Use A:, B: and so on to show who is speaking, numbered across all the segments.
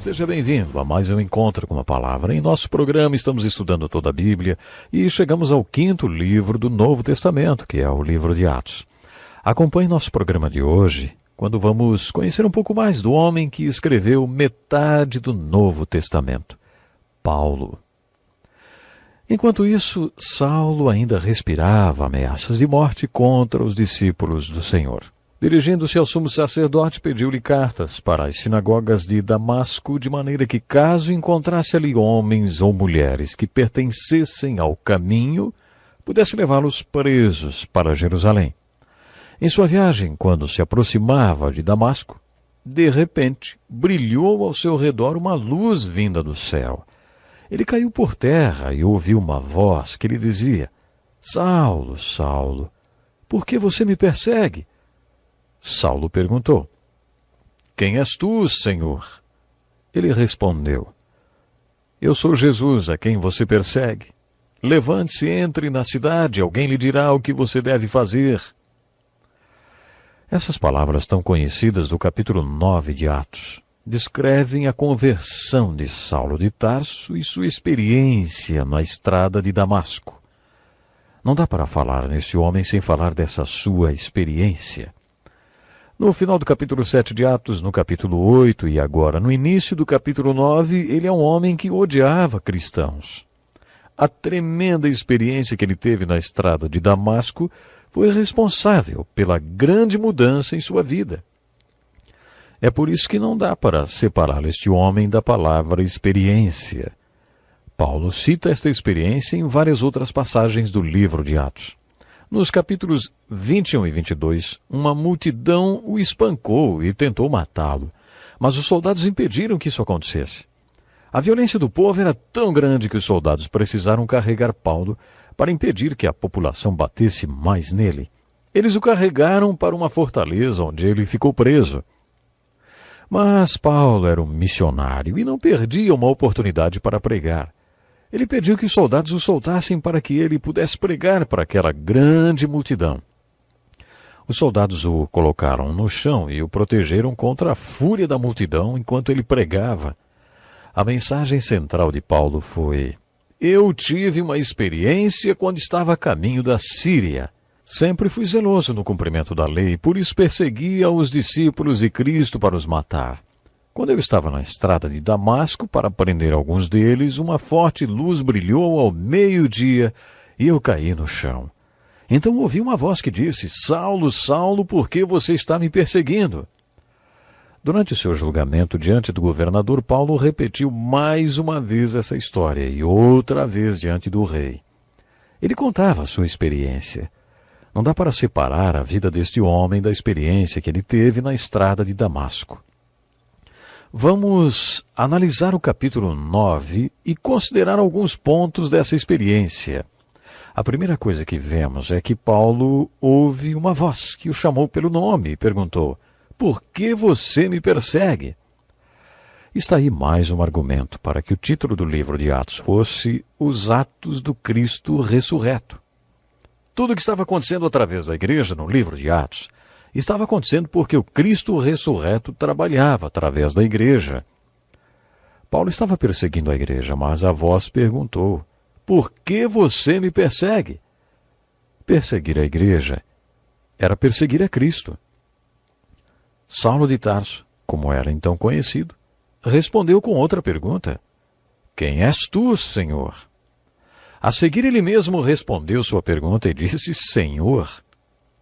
A: Seja bem-vindo a mais um Encontro com a Palavra. Em nosso programa estamos estudando toda a Bíblia e chegamos ao 5º livro do Novo Testamento, que é o livro de Atos. Acompanhe nosso programa de hoje, quando vamos conhecer um pouco mais do homem que escreveu metade do Novo Testamento, Paulo. Enquanto isso, Saulo ainda respirava ameaças de morte contra os discípulos do Senhor. Dirigindo-se ao sumo sacerdote, pediu-lhe cartas para as sinagogas de Damasco, de maneira que, caso encontrasse ali homens ou mulheres que pertencessem ao caminho, pudesse levá-los presos para Jerusalém. Em sua viagem, quando se aproximava de Damasco, de repente, brilhou ao seu redor uma luz vinda do céu. Ele caiu por terra e ouviu uma voz que lhe dizia: Saulo, Saulo, por que você me persegue? Saulo perguntou: Quem és tu, Senhor? Ele respondeu: Eu sou Jesus, a quem você persegue. Levante-se, entre na cidade, alguém lhe dirá o que você deve fazer. Essas palavras tão conhecidas do capítulo 9 de Atos descrevem a conversão de Saulo de Tarso e sua experiência na estrada de Damasco. Não dá para falar nesse homem sem falar dessa sua experiência. No final do capítulo 7 de Atos, no capítulo 8 e agora no início do capítulo 9, ele é um homem que odiava cristãos. A tremenda experiência que ele teve na estrada de Damasco foi responsável pela grande mudança em sua vida. É por isso que não dá para separar este homem da palavra experiência. Paulo cita esta experiência em várias outras passagens do livro de Atos. Nos capítulos 21 e 22, uma multidão o espancou e tentou matá-lo, mas os soldados impediram que isso acontecesse. A violência do povo era tão grande que os soldados precisaram carregar Paulo para impedir que a população batesse mais nele. Eles o carregaram para uma fortaleza onde ele ficou preso. Mas Paulo era um missionário e não perdia uma oportunidade para pregar. Ele pediu que os soldados o soltassem para que ele pudesse pregar para aquela grande multidão. Os soldados o colocaram no chão e o protegeram contra a fúria da multidão enquanto ele pregava. A mensagem central de Paulo foi: Eu tive uma experiência quando estava a caminho da Síria. Sempre fui zeloso no cumprimento da lei, por isso perseguia os discípulos de Cristo para os matar. Quando eu estava na estrada de Damasco para prender alguns deles, uma forte luz brilhou ao meio-dia e eu caí no chão. Então ouvi uma voz que disse: Saulo, Saulo, por que você está me perseguindo? Durante o seu julgamento diante do governador, Paulo repetiu mais uma vez essa história e outra vez diante do rei. Ele contava a sua experiência. Não dá para separar a vida deste homem da experiência que ele teve na estrada de Damasco. Vamos analisar o capítulo 9 e considerar alguns pontos dessa experiência. A primeira coisa que vemos é que Paulo ouve uma voz que o chamou pelo nome e perguntou: Por que você me persegue? Está aí mais um argumento para que o título do livro de Atos fosse Os Atos do Cristo Ressurreto. Tudo o que estava acontecendo através da igreja no livro de Atos estava acontecendo porque o Cristo ressurreto trabalhava através da igreja. Paulo estava perseguindo a igreja, mas a voz perguntou: Por que você me persegue? Perseguir a igreja era perseguir a Cristo. Saulo de Tarso, como era então conhecido, respondeu com outra pergunta: Quem és tu, Senhor? A seguir ele mesmo respondeu sua pergunta e disse: Senhor.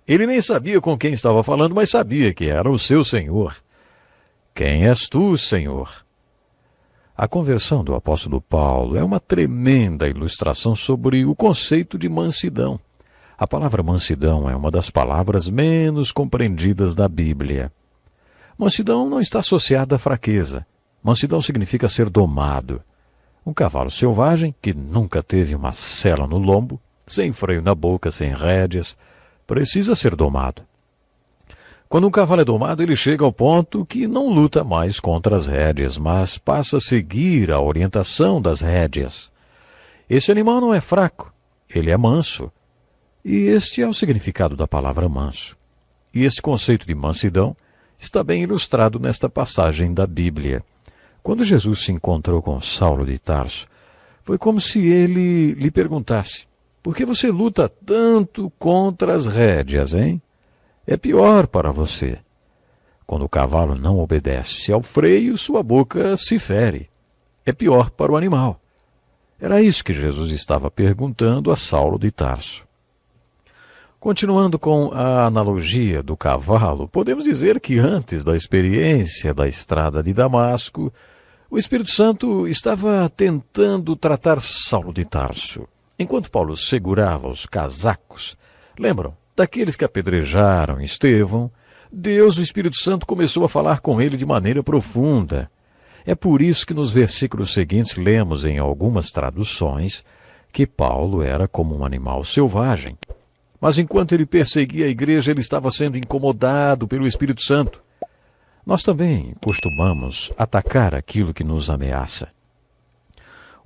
A: Ele nem sabia com quem estava falando, mas sabia que era o seu Senhor. Quem és tu, Senhor? A conversão do apóstolo Paulo é uma tremenda ilustração sobre o conceito de mansidão. A palavra mansidão é uma das palavras menos compreendidas da Bíblia. Mansidão não está associada à fraqueza. Mansidão significa ser domado. Um cavalo selvagem, que nunca teve uma sela no lombo, sem freio na boca, sem rédeas, precisa ser domado. Quando um cavalo é domado, ele chega ao ponto que não luta mais contra as rédeas, mas passa a seguir a orientação das rédeas. Esse animal não é fraco, ele é manso. E este é o significado da palavra manso. E esse conceito de mansidão está bem ilustrado nesta passagem da Bíblia. Quando Jesus se encontrou com Saulo de Tarso, foi como se ele lhe perguntasse: por que você luta tanto contra as rédeas, hein? É pior para você. Quando o cavalo não obedece ao freio, sua boca se fere. É pior para o animal. Era isso que Jesus estava perguntando a Saulo de Tarso. Continuando com a analogia do cavalo, podemos dizer que antes da experiência da estrada de Damasco, o Espírito Santo estava tentando tratar Saulo de Tarso. Enquanto Paulo segurava os casacos, lembram, daqueles que apedrejaram Estevão, Deus, o Espírito Santo, começou a falar com ele de maneira profunda. É por isso que nos versículos seguintes lemos em algumas traduções que Paulo era como um animal selvagem. Mas enquanto ele perseguia a igreja, ele estava sendo incomodado pelo Espírito Santo. Nós também costumamos atacar aquilo que nos ameaça.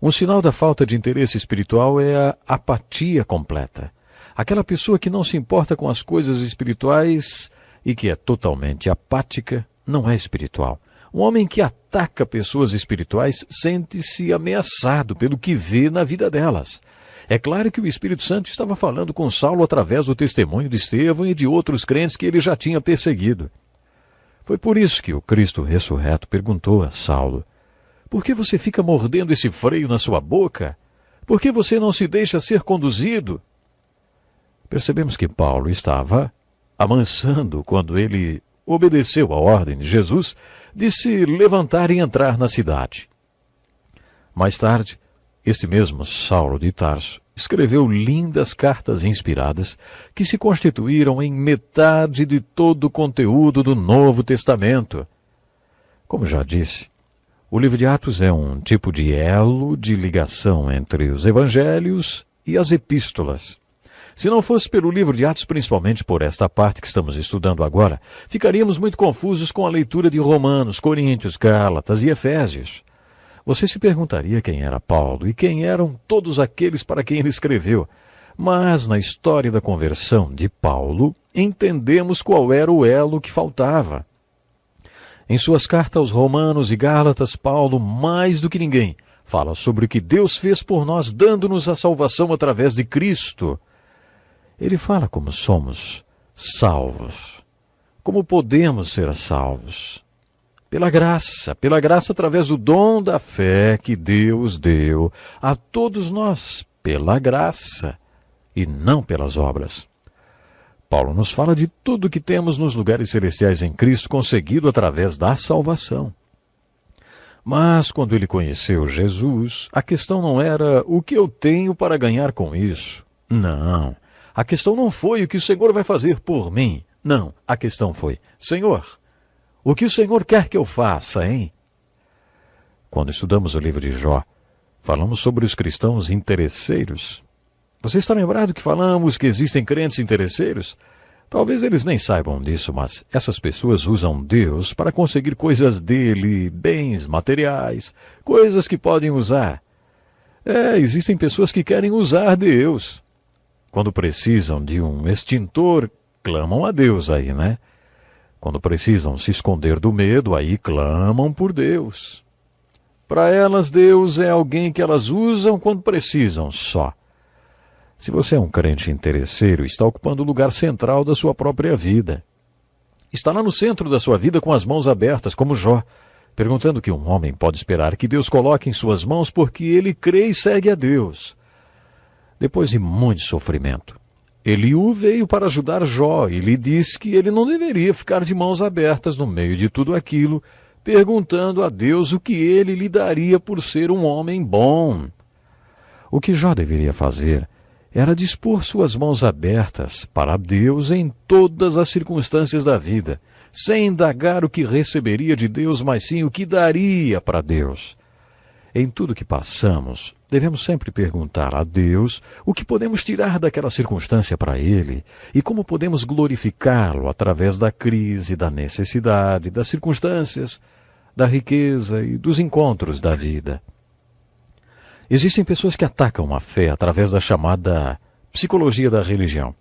A: Um sinal da falta de interesse espiritual é a apatia completa. Aquela pessoa que não se importa com as coisas espirituais e que é totalmente apática não é espiritual. Um homem que ataca pessoas espirituais sente-se ameaçado pelo que vê na vida delas. É claro que o Espírito Santo estava falando com Saulo através do testemunho de Estevão e de outros crentes que ele já tinha perseguido. Foi por isso que o Cristo ressurreto perguntou a Saulo: por que você fica mordendo esse freio na sua boca? Por que você não se deixa ser conduzido? Percebemos que Paulo estava amansando quando ele obedeceu à ordem de Jesus de se levantar e entrar na cidade. Mais tarde, este mesmo Saulo de Tarso escreveu lindas cartas inspiradas que se constituíram em metade de todo o conteúdo do Novo Testamento. Como já disse, o livro de Atos é um tipo de elo de ligação entre os evangelhos e as epístolas. Se não fosse pelo livro de Atos, principalmente por esta parte que estamos estudando agora, ficaríamos muito confusos com a leitura de Romanos, Coríntios, Gálatas e Efésios. Você se perguntaria quem era Paulo e quem eram todos aqueles para quem ele escreveu. Mas na história da conversão de Paulo, entendemos qual era o elo que faltava. Em suas cartas aos Romanos e Gálatas, Paulo, mais do que ninguém, fala sobre o que Deus fez por nós, dando-nos a salvação através de Cristo. Ele fala como somos salvos, como podemos ser salvos. Pela graça através do dom da fé que Deus deu a todos nós, pela graça e não pelas obras. Paulo nos fala de tudo que temos nos lugares celestiais em Cristo conseguido através da salvação. Mas quando ele conheceu Jesus, a questão não era o que eu tenho para ganhar com isso. Não, a questão não foi o que o Senhor vai fazer por mim. Não, a questão foi: Senhor, o que o Senhor quer que eu faça, hein? Quando estudamos o livro de Jó, falamos sobre os cristãos interesseiros. Você está lembrado que falamos que existem crentes interesseiros? Talvez eles nem saibam disso, mas essas pessoas usam Deus para conseguir coisas dele, bens materiais, coisas que podem usar. Existem pessoas que querem usar Deus. Quando precisam de um extintor, clamam a Deus aí, né? Quando precisam se esconder do medo, aí clamam por Deus. Para elas, Deus é alguém que elas usam quando precisam só. Se você é um crente interesseiro, está ocupando o lugar central da sua própria vida. Está lá no centro da sua vida com as mãos abertas, como Jó, perguntando o que um homem pode esperar que Deus coloque em suas mãos porque ele crê e segue a Deus. Depois de muito sofrimento, Eliú veio para ajudar Jó e lhe disse que ele não deveria ficar de mãos abertas no meio de tudo aquilo, perguntando a Deus o que ele lhe daria por ser um homem bom. O que Jó deveria fazer era dispor suas mãos abertas para Deus em todas as circunstâncias da vida, sem indagar o que receberia de Deus, mas sim o que daria para Deus. Em tudo que passamos, devemos sempre perguntar a Deus o que podemos tirar daquela circunstância para Ele e como podemos glorificá-lo através da crise, da necessidade, das circunstâncias, da riqueza e dos encontros da vida. Existem pessoas que atacam a fé através da chamada psicologia da religião.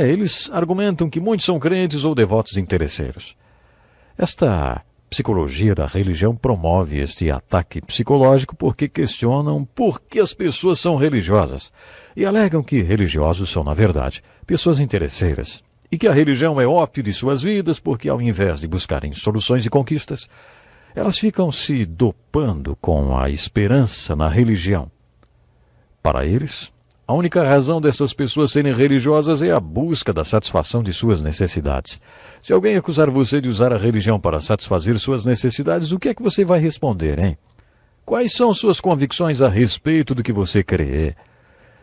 A: Eles argumentam que muitos são crentes ou devotos interesseiros. Esta psicologia da religião promove este ataque psicológico porque questionam por que as pessoas são religiosas e alegam que religiosos são, na verdade, pessoas interesseiras e que a religião é ópio de suas vidas porque, ao invés de buscarem soluções e conquistas, elas ficam se dopando com a esperança na religião. Para eles, a única razão dessas pessoas serem religiosas é a busca da satisfação de suas necessidades. Se alguém acusar você de usar a religião para satisfazer suas necessidades, o que é que você vai responder, hein? Quais são suas convicções a respeito do que você crê?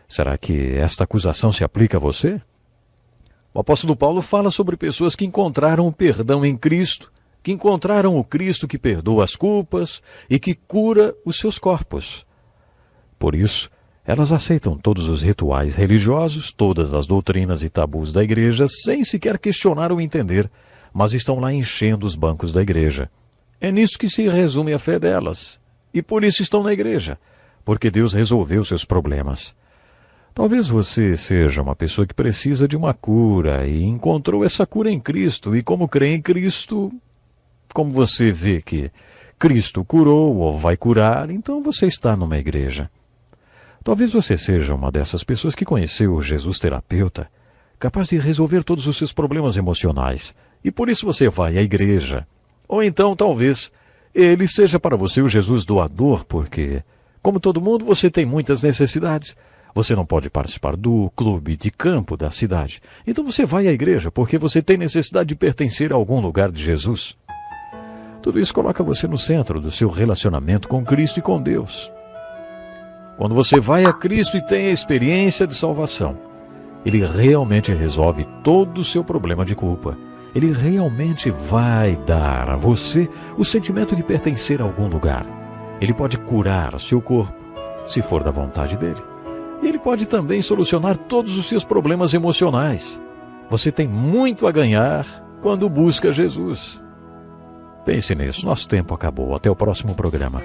A: Será que esta acusação se aplica a você? O apóstolo Paulo fala sobre pessoas que encontraram o perdão em Cristo, que encontraram o Cristo que perdoa as culpas e que cura os seus corpos. Por isso, elas aceitam todos os rituais religiosos, todas as doutrinas e tabus da igreja, sem sequer questionar ou entender, mas estão lá enchendo os bancos da igreja. É nisso que se resume a fé delas. E por isso estão na igreja, porque Deus resolveu seus problemas. Talvez você seja uma pessoa que precisa de uma cura e encontrou essa cura em Cristo, e como crê em Cristo, como você vê que Cristo curou ou vai curar, então você está numa igreja. Talvez você seja uma dessas pessoas que conheceu Jesus terapeuta, capaz de resolver todos os seus problemas emocionais, e por isso você vai à igreja. Ou então, talvez, ele seja para você o Jesus doador, porque, como todo mundo, você tem muitas necessidades. Você não pode participar do clube de campo da cidade. Então você vai à igreja porque você tem necessidade de pertencer a algum lugar de Jesus. Tudo isso coloca você no centro do seu relacionamento com Cristo e com Deus. Quando você vai a Cristo e tem a experiência de salvação, Ele realmente resolve todo o seu problema de culpa. Ele realmente vai dar a você o sentimento de pertencer a algum lugar. Ele pode curar seu corpo, se for da vontade dele. E ele pode também solucionar todos os seus problemas emocionais. Você tem muito a ganhar quando busca Jesus. Pense nisso, nosso tempo acabou. Até o próximo programa.